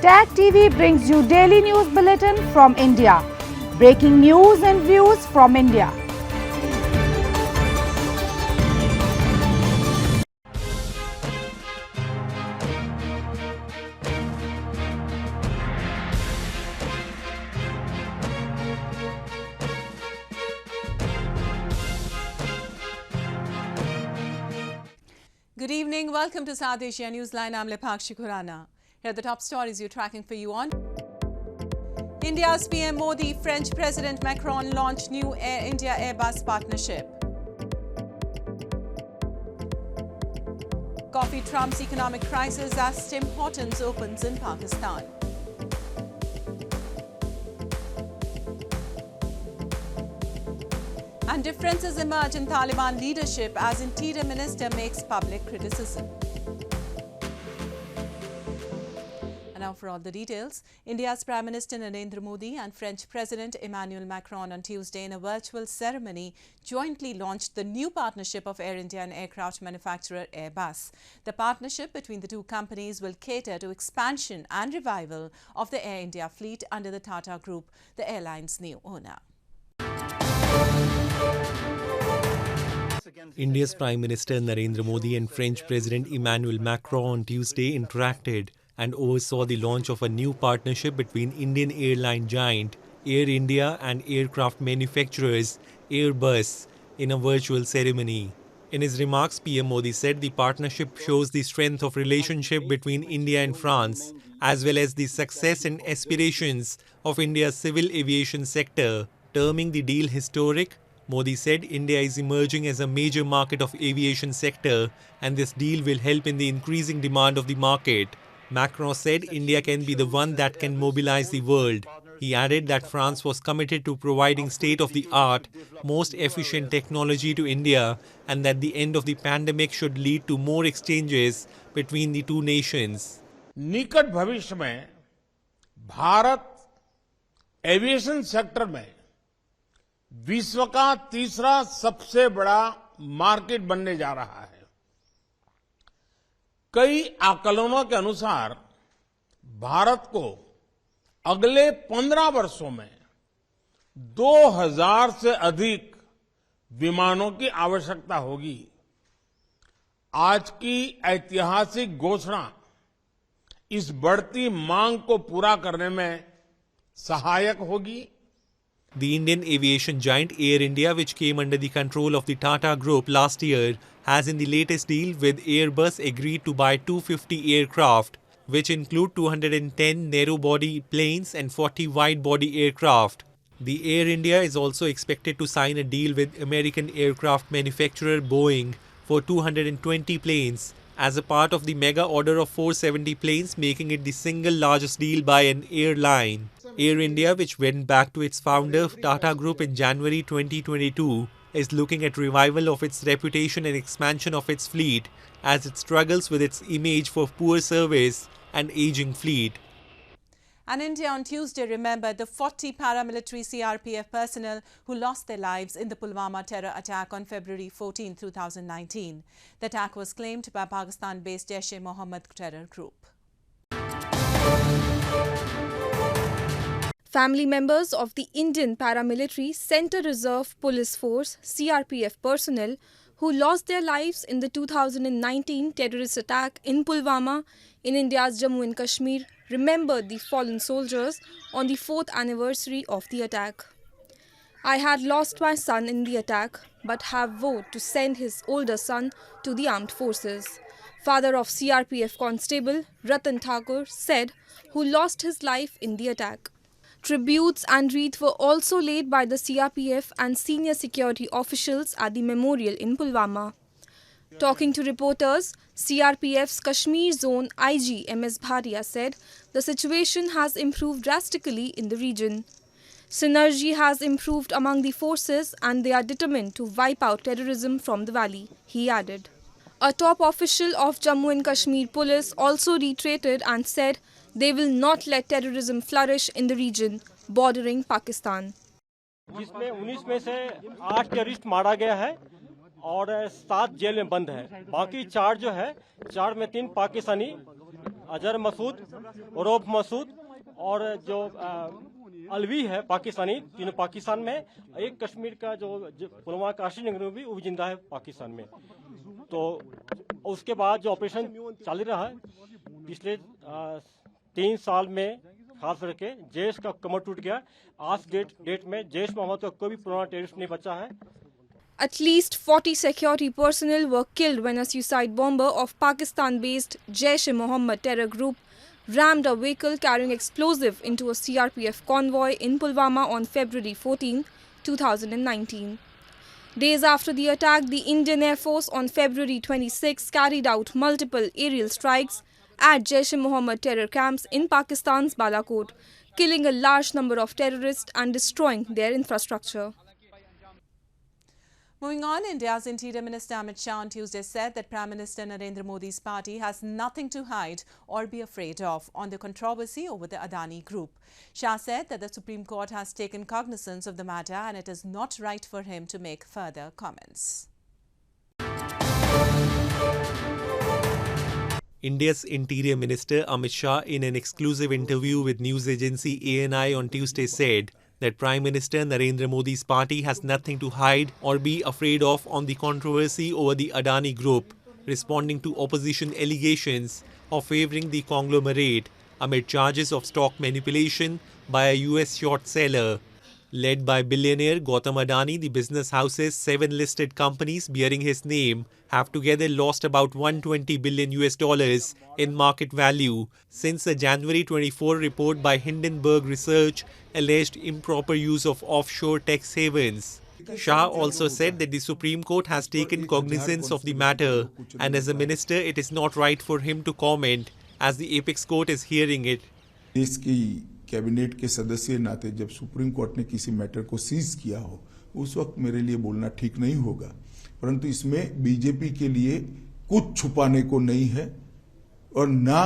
Tag TV brings you daily news bulletin from India. Breaking news and views from India. Good evening. Welcome to South Asia Newsline. I'm Lepakshi Khurana. Here are the top stories we're tracking for you on. India's PM Modi, French President Macron launched new Air India Airbus partnership. Coffee trumps economic crisis as Tim Hortons opens in Pakistan. And differences emerge in Taliban leadership as Interior Minister makes public criticism. And now for all the details. India's Prime Minister Narendra Modi and French President Emmanuel Macron on Tuesday in a virtual ceremony jointly launched the new partnership of Air India and aircraft manufacturer Airbus. The partnership between the two companies will cater to expansion and revival of the Air India fleet under the Tata Group, the airline's new owner. India's Prime Minister Narendra Modi and French President Emmanuel Macron on Tuesday interacted and oversaw the launch of a new partnership between Indian airline giant Air India and aircraft manufacturers Airbus in a virtual ceremony. In his remarks, PM Modi said the partnership shows the strength of relationship between India and France, as well as the success and aspirations of India's civil aviation sector. Terming the deal historic, Modi said India is emerging as a major market of aviation sector and this deal will help in the increasing demand of the market. Macron said India can be the one that can mobilize the world. He added that France was committed to providing state-of-the-art, most efficient technology to India and that the end of the pandemic should lead to more exchanges between the two nations. निकट भविष्य में Bharat aviation sector में विश्व का तीसरा सबसे बड़ा market बनने जा रहा है। कई आकलनों के अनुसार भारत को अगले 15 वर्षों में 2000 से अधिक विमानों की आवश्यकता होगी। आज की ऐतिहासिक घोषणा इस बढ़ती मांग को पूरा करने में सहायक होगी। The Indian aviation giant Air India, which came under the control of the Tata Group last year, has in the latest deal with Airbus agreed to buy 250 aircraft, which include 210 narrow-body planes and 40 wide-body aircraft. The Air India is also expected to sign a deal with American aircraft manufacturer Boeing for 220 planes as a part of the mega order of 470 planes, making it the single largest deal by an airline. Air India, which went back to its founder Tata Group in January 2022, is looking at revival of its reputation and expansion of its fleet as it struggles with its image for poor service and aging fleet. And India on Tuesday remembered the 40 paramilitary CRPF personnel who lost their lives in the Pulwama terror attack on February 14, 2019. The attack was claimed by Pakistan-based Jaish-e-Mohammed terror group. Family members of the Indian paramilitary Centre Reserve Police Force CRPF personnel who lost their lives in the 2019 terrorist attack in Pulwama in India's Jammu and Kashmir remembered the fallen soldiers on the 4th anniversary of the attack. I had lost my son in the attack but have vowed to send his older son to the armed forces. Father of CRPF Constable Ratan Thakur said, who lost his life in the attack. Tributes and wreaths were also laid by the CRPF and senior security officials at the memorial in Pulwama. Talking to reporters, CRPF's Kashmir Zone IG MS Bhatia said the situation has improved drastically in the region. Synergy has improved among the forces and they are determined to wipe out terrorism from the valley, he added. A top official of Jammu and Kashmir Police also reiterated and said they will not let terrorism flourish in the region bordering Pakistan. जिसमें 19 में से 8 terrorist मारा गया है और 7 jail में बंद है। बाकी 4 जो है 4 में 3 पाकिस्तानी अजहर मसूद, रऊफ मसूद और जो अलवी है पाकिस्तानी, तीनों पाकिस्तान में, एक कश्मीर का जो पुलवामा काशी नगर भी वो भी जिंदा है पाकिस्तान में। तो उसके बाद जो ऑपरेशन चल रहा है पिछले 3 साल में, खास करके जैश का कमर टूट गया। आज डेट में जैश मोहम्मद का कोई भी पुराना टेररिस्ट नहीं बचा है। At least 40 security personnel were killed when a suicide bomber of Pakistan-based Jaish-e-Mohammed terror group rammed a vehicle carrying explosive into a CRPF convoy in Pulwama on February 14, 2019. Days after the attack, the Indian Air Force on February 26 carried out multiple aerial strikes at Jaish-e-Mohammed terror camps in Pakistan's Balakot, killing a large number of terrorists and destroying their infrastructure. Moving on, India's Interior Minister Amit Shah on Tuesday said that Prime Minister Narendra Modi's party has nothing to hide or be afraid of on the controversy over the Adani group. Shah said that the Supreme Court has taken cognizance of the matter and it is not right for him to make further comments. India's Interior Minister Amit Shah, in an exclusive interview with news agency ANI on Tuesday, said that Prime Minister Narendra Modi's party has nothing to hide or be afraid of on the controversy over the Adani group, responding to opposition allegations of favouring the conglomerate amid charges of stock manipulation by a US short seller. Led by billionaire Gautam Adani, the business house's 7 listed companies bearing his name have together lost about $120 billion in market value since the January 24 report by Hindenburg Research alleged improper use of offshore tax havens. Shah also said that the Supreme Court has taken cognizance of the matter and as a minister it is not right for him to comment as the apex court is hearing it. Cabinet के सदस्य नाते जब supreme court ने किसी matter को seize किया हो उस वक्त मेरे लिए बोलना ठीक नहीं होगा, परंतु इसमें बीजेपी के लिए कुछ छुपाने को नहीं है और ना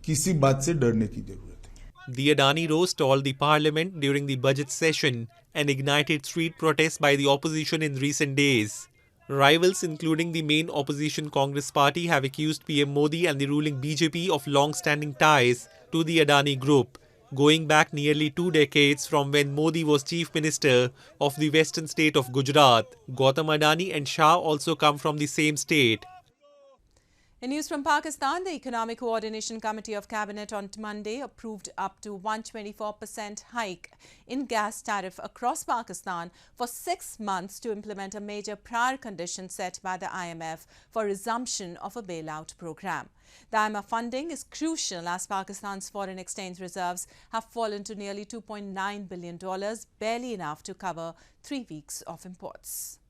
किसी बात से डरने की जरूरत है. The Adani row stalled the parliament during the budget session and ignited street protests by the opposition in recent days. Rivals including the main opposition Congress party have accused PM Modi and the ruling BJP of long-standing ties to the Adani group, going back nearly 2 decades from when Modi was Chief Minister of the western state of Gujarat. Gautam Adani and Shah also come from the same state. In news from Pakistan, the Economic Coordination Committee of Cabinet on Monday approved up to 124% hike in gas tariff across Pakistan for 6 months to implement a major prior condition set by the IMF for resumption of a bailout program. The IMF funding is crucial as Pakistan's foreign exchange reserves have fallen to nearly $2.9 billion, barely enough to cover 3 weeks of imports.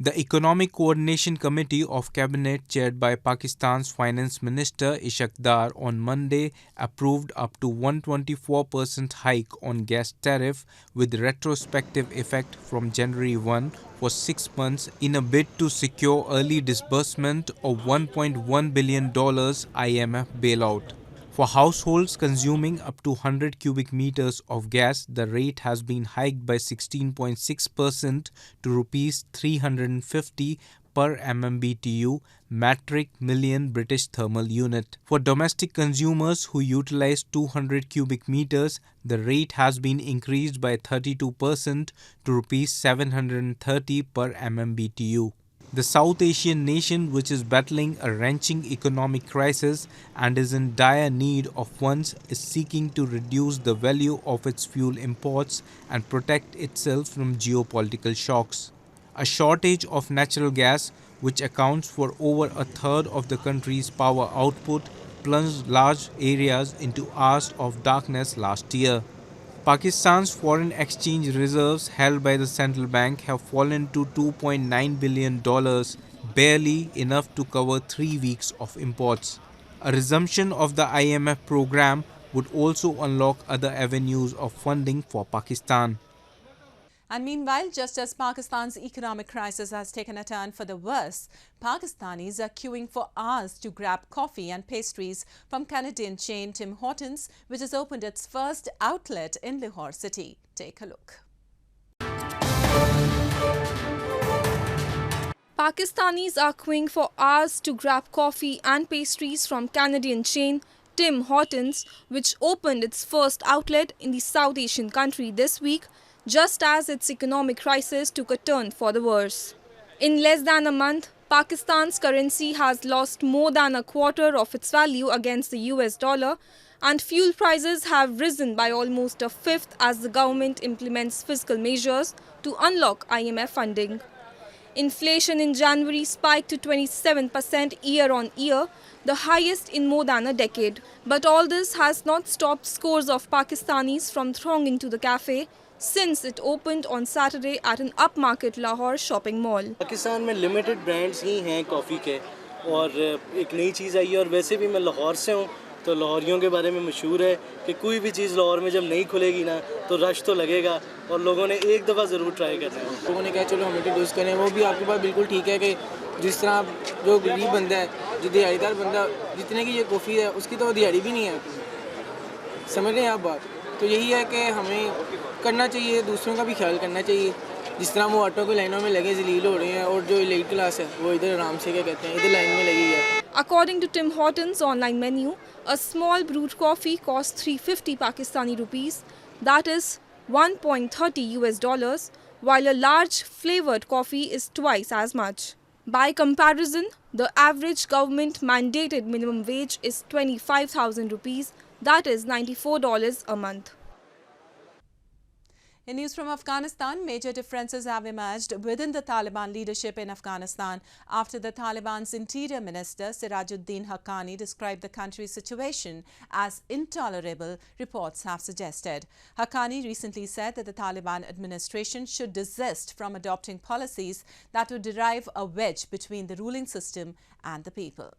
The Economic Coordination Committee of Cabinet, chaired by Pakistan's Finance Minister Ishaq Dar, on Monday approved up to 124% hike on gas tariff with retrospective effect from January 1 for 6 months in a bid to secure early disbursement of $1.1 billion IMF bailout. For households consuming up to 100 cubic meters of gas, the rate has been hiked by 16.6% to rupees 350 per MMBTU metric million British thermal unit. For domestic consumers who utilize 200 cubic meters, the rate has been increased by 32% to rupees 730 per MMBTU. The South Asian nation, which is battling a wrenching economic crisis and is in dire need of funds, is seeking to reduce the value of its fuel imports and protect itself from geopolitical shocks. A shortage of natural gas, which accounts for over a third of the country's power output, plunged large areas into hours of darkness last year. Pakistan's foreign exchange reserves held by the central bank have fallen to $2.9 billion, barely enough to cover 3 weeks of imports. A resumption of the IMF program would also unlock other avenues of funding for Pakistan. And meanwhile, just as Pakistan's economic crisis has taken a turn for the worse, Pakistanis are queuing for hours to grab coffee and pastries from Canadian chain Tim Hortons, which has opened its first outlet in Lahore city. Take a look. Pakistanis are queuing for hours to grab coffee and pastries from Canadian chain Tim Hortons, which opened its first outlet in the South Asian country this week, just as its economic crisis took a turn for the worse. In less than a month, Pakistan's currency has lost more than a quarter of its value against the US dollar, and fuel prices have risen by almost a fifth as the government implements fiscal measures to unlock IMF funding. Inflation in January spiked to 27% year-on-year, the highest in more than a decade. But all this has not stopped scores of Pakistanis from thronging to the cafe since it opened on Saturday at an upmarket Lahore shopping mall. Pakistan में limited brands ही हैं coffee के और एक नई चीज़ आई है और वैसे भी मैं लाहौर से हूँ तो लाहौरियों के बारे में मशहूर है कि कोई भी चीज़ लाहौर में जब नहीं खुलेगी ना तो रश तो लगेगा और लोगों ने एक दफ़ा ज़रूर ट्राई करना है। लोगों ने कहा चलो हम इंट्रोड्यूस करें, वो भी आपके पास बिल्कुल ठीक है कि जिस तरह जो गरीब बंदा है, जो दिहाड़ीदार बंदा, जितने की ये कॉफ़ी है उसकी तो दिहाड़ी भी नहीं है, समझ रहे हैं आप बात। तो यही है कि हमें करना चाहिए, दूसरों का भी ख्याल करना चाहिए। जिस तरह वो ऑटो की लाइनों में लगे जलील हो रहे हैं और जो एलीट क्लास है वो इधर आराम से क्या कहते हैं इधर लाइन में लगी है। According to Tim Hortons' online menu, a small brewed coffee costs 350 Pakistani rupees, that is 1.30 US dollars, while a large flavored coffee is twice as much. By comparison, the average government mandated minimum wage is 25,000 rupees, that is $94 a month. In news from Afghanistan, major differences have emerged within the Taliban leadership in Afghanistan after the Taliban's interior minister Sirajuddin Haqqani described the country's situation as intolerable, reports have suggested. Haqqani recently said that the Taliban administration should desist from adopting policies that would derive a wedge between the ruling system and the people.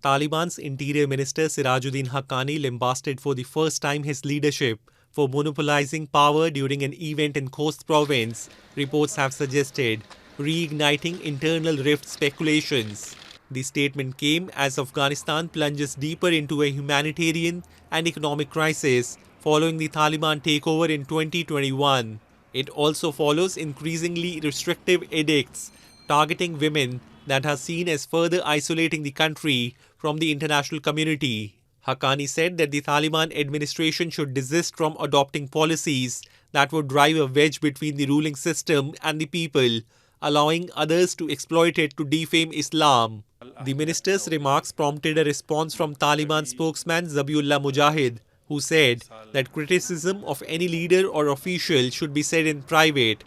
Taliban's Interior Minister Sirajuddin Haqqani lambasted for the first time his leadership for monopolizing power during an event in Khost province, reports have suggested, reigniting internal rift speculations. The statement came as Afghanistan plunges deeper into a humanitarian and economic crisis following the Taliban takeover in 2021. It also follows increasingly restrictive edicts targeting women that are seen as further isolating the country from the international community. Haqqani said that the Taliban administration should desist from adopting policies that would drive a wedge between the ruling system and the people, allowing others to exploit it to defame Islam. The minister's remarks prompted a response from Taliban spokesman Zabiullah Mujahid, who said that criticism of any leader or official should be said in private.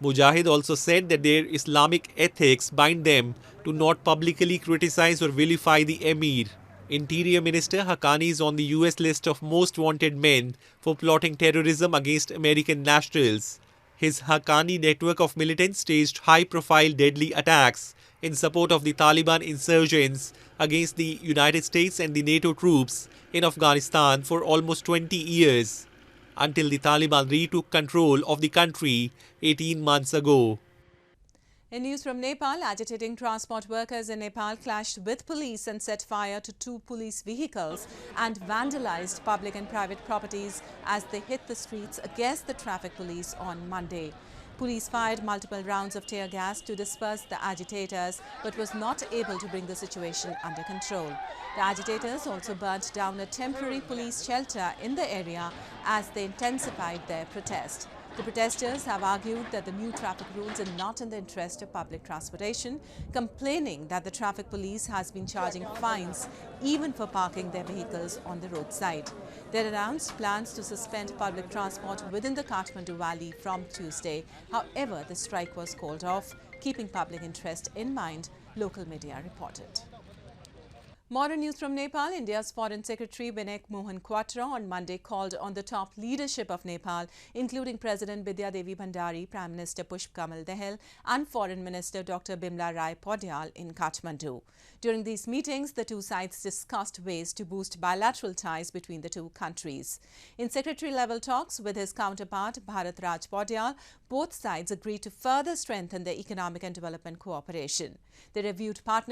Mujahid also said that their Islamic ethics bind them to not publicly criticize or vilify the emir. Interior Minister Haqqani is on the US list of most wanted men for plotting terrorism against American nationals. His Haqqani network of militants staged high-profile deadly attacks in support of the Taliban insurgents against the United States and the NATO troops in Afghanistan for almost 20 years, until the Taliban retook control of the country 18 months ago. In news from Nepal, agitating transport workers in Nepal clashed with police and set fire to 2 police vehicles and vandalized public and private properties as they hit the streets against the traffic police on Monday. Police fired multiple rounds of tear gas to disperse the agitators but was not able to bring the situation under control. The agitators also burnt down a temporary police shelter in the area as they intensified their protest. The protesters have argued that the new traffic rules are not in the interest of public transportation, complaining that the traffic police has been charging fines even for parking their vehicles on the roadside. They announced plans to suspend public transport within the Kathmandu Valley from Tuesday. However, the strike was called off, keeping public interest in mind, local media reported. Modern news from Nepal. India's Foreign Secretary Vinayak Mohan Quatra on Monday called on the top leadership of Nepal, including President Bidya Devi Bhandari, Prime Minister Pushp Kamal Dahal and Foreign Minister Dr. Bimla Rai Podyal in Kathmandu. During these meetings, the two sides discussed ways to boost bilateral ties between the two countries. In secretary-level talks with his counterpart Bharat Raj Podyal, both sides agreed to further strengthen their economic and development cooperation. They reviewed partnerships